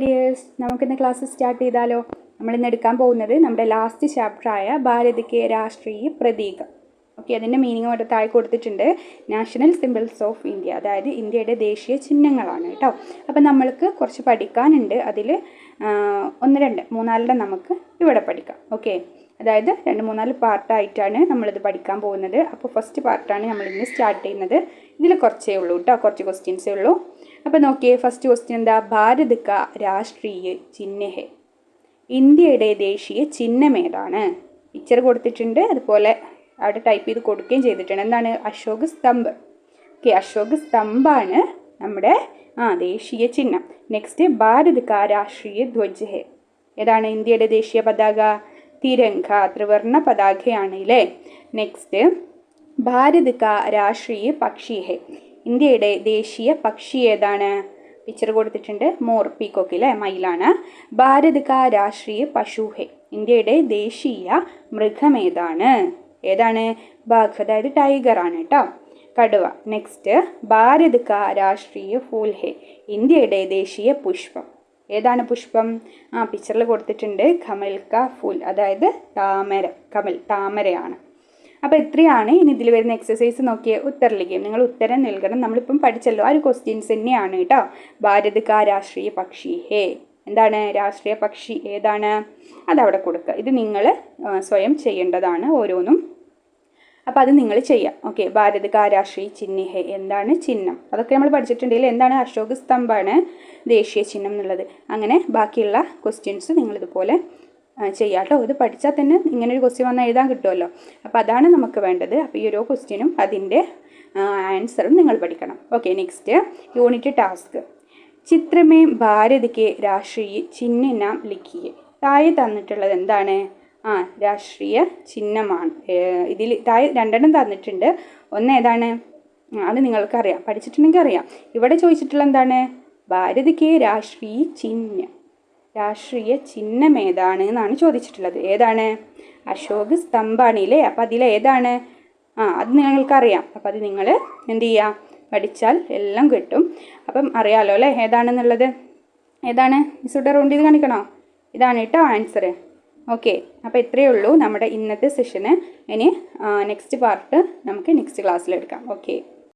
Dears, നമുക്കിന്ന് class start ചെയ്താലോ. നമ്മളിന്ന് എടുക്കാൻ പോകുന്നത് നമ്മുടെ ലാസ്റ്റ് ചാപ്റ്ററായ ഭാരത് കെ രാഷ്ട്രീയ പ്രതീകം. ഓക്കെ, അതിൻ്റെ മീനിങ് അവിടെ താഴെ കൊടുത്തിട്ടുണ്ട്. നാഷണൽ സിംബൽസ് ഓഫ് ഇന്ത്യ, അതായത് ഇന്ത്യയുടെ ദേശീയ ചിഹ്നങ്ങളാണ് കേട്ടോ. അപ്പം നമ്മൾക്ക് കുറച്ച് പഠിക്കാനുണ്ട്. അതിൽ 1, 2, 3 നമുക്ക് ഇവിടെ പഠിക്കാം. ഓക്കെ, അതായത് 2, 3 പാർട്ടായിട്ടാണ് നമ്മളിത് പഠിക്കാൻ പോകുന്നത്. അപ്പോൾ ഫസ്റ്റ് പാർട്ടാണ് നമ്മളിന്ന് സ്റ്റാർട്ട് ചെയ്യുന്നത്. ഇതിൽ കുറച്ചേ ഉള്ളൂ കേട്ടോ, കുറച്ച് ക്വസ്റ്റ്യൻസേ ഉള്ളൂ. അപ്പോൾ നോക്കിയേ, ഫസ്റ്റ് ക്വസ്റ്റ്യൻ എന്താ? ഭാരത് കാ രാഷ്ട്രീയ ചിഹ്ന ഹെ. ഇന്ത്യയുടെ ദേശീയ ചിഹ്നം ഏതാണ്? പിക്ചർ കൊടുത്തിട്ടുണ്ട്, അതുപോലെ അവിടെ ടൈപ്പ് ചെയ്ത് കൊടുക്കുകയും ചെയ്തിട്ടുണ്ട്. എന്താണ്? അശോക് സ്തംഭ്. ഓക്കെ, അശോക് സ്തംഭാണ് നമ്മുടെ ദേശീയ ചിഹ്നം. നെക്സ്റ്റ്, ഭാരത് കാ രാഷ്ട്രീയ ധ്വജ് ഹെ. ഏതാണ് ഇന്ത്യയുടെ ദേശീയ പതാക? തിരംഗ, ത്രിവർണ്ണ പതാകയാണ് അല്ലേ. നെക്സ്റ്റ്, ഭാരത് കാ രാഷ്ട്രീയ പക്ഷി ഹെ. ഇന്ത്യയുടെ ദേശീയ പക്ഷി ഏതാണ്? പിക്ചർ കൊടുത്തിട്ടുണ്ട്, മോർ, പീക്കോക്ക് അല്ലേ, മയിലാണ്. ഭാരത് കാ രാഷ്ട്രീയ പശു ഹെ. ഇന്ത്യയുടെ ദേശീയ മൃഗം ഏതാണ്? ഏതാണ്? ബാഘ്, അതായത് ടൈഗർ ആണ് കേട്ടോ, കടുവ. നെക്സ്റ്റ്, ഭാരത് കാ രാഷ്ട്രീയ ഫൂൽ ഹെ. ഇന്ത്യയുടെ ദേശീയ പുഷ്പം ഏതാണ്? പുഷ്പം പിക്ചറിൽ കൊടുത്തിട്ടുണ്ട്, കമൽ കാ ഫൂൽ, അതായത് താമര. കമൽ, താമരയാണ്. അപ്പോൾ ഇത്രയാണ്. ഇനി ഇതിൽ വരുന്ന എക്സസൈസ് നോക്കിയേ, ഉത്തരലിഖിതം. നിങ്ങൾ ഉത്തരം നൽകണം. നമ്മളിപ്പം പഠിച്ചല്ലോ, ആ ഒരു ക്വസ്റ്റ്യൻസ് തന്നെയാണ് കേട്ടോ. ഭാരത് കാ രാഷ്ട്രീയ പക്ഷി ഹേ. എന്താണ് രാഷ്ട്രീയ പക്ഷി? ഏതാണ്? അതവിടെ കൊടുക്കുക. ഇത് നിങ്ങൾ സ്വയം ചെയ്യേണ്ടതാണ് ഓരോന്നും. അപ്പോൾ അത് നിങ്ങൾ ചെയ്യാം. ഓക്കെ, ഭാരത് കാ രാഷ്ട്രീയ ചിഹ്ന ഹേ. എന്താണ് ചിഹ്നം? അതൊക്കെ നമ്മൾ പഠിച്ചിട്ടുണ്ടെങ്കിൽ എന്താണ്? അശോക് സ്തംഭാണ് ദേശീയ ചിഹ്നം എന്നുള്ളത്. അങ്ങനെ ബാക്കിയുള്ള ക്വസ്റ്റ്യൻസ് നിങ്ങളിതുപോലെ ചെയ്യാം കേട്ടോ. ഇത് പഠിച്ചാൽ തന്നെ ഇങ്ങനൊരു ക്വസ്റ്റ്യൻ വന്നാൽ എഴുതാൻ കിട്ടുമല്ലോ. അപ്പോൾ അതാണ് നമുക്ക് വേണ്ടത്. അപ്പോൾ ഈ ഓരോ ക്വസ്റ്റ്യനും അതിൻ്റെ ആൻസറും നിങ്ങൾ പഠിക്കണം. Okay, next unit task. ചിത്രമേ ഭാരത് കെ രാഷ്ട്രീയ ചിഹ്ന നാം ലിഖിയെ. താഴെ തന്നിട്ടുള്ളത് എന്താണ്? രാഷ്ട്രീയ ചിഹ്നമാണ്. ഇതിൽ താഴെ 2 തന്നിട്ടുണ്ട്. ഒന്ന് ഏതാണ്? അത് നിങ്ങൾക്കറിയാം, പഠിച്ചിട്ടുണ്ടെങ്കിൽ അറിയാം. ഇവിടെ ചോദിച്ചിട്ടുള്ള എന്താണ്? ഭാരത് കെ രാഷ്ട്രീയ ചിഹ്നം. രാഷ്ട്രീയ ചിഹ്നം ഏതാണ് എന്നാണ് ചോദിച്ചിട്ടുള്ളത്. ഏതാണ്? അശോക് സ്തംഭാണില്ലേ. അപ്പം അതിലേതാണ്? അത് നിങ്ങൾക്കറിയാം. അപ്പം അത് നിങ്ങൾ എന്ത് ചെയ്യുക? പഠിച്ചാൽ എല്ലാം കിട്ടും. അപ്പം അറിയാലോ അല്ലേ ഏതാണെന്നുള്ളത്. ഏതാണ്? മിസ്സുടെ റൗണ്ട് ചെയ്ത് കാണിക്കണോ? ഇതാണ് കേട്ടോ ആൻസർ. ഓക്കെ, അപ്പോൾ ഇത്രയേ ഉള്ളൂ നമ്മുടെ ഇന്നത്തെ സെഷന്. ഇനി നെക്സ്റ്റ് പാർട്ട് നമുക്ക് നെക്സ്റ്റ് ക്ലാസ്സിലെടുക്കാം. ഓക്കെ.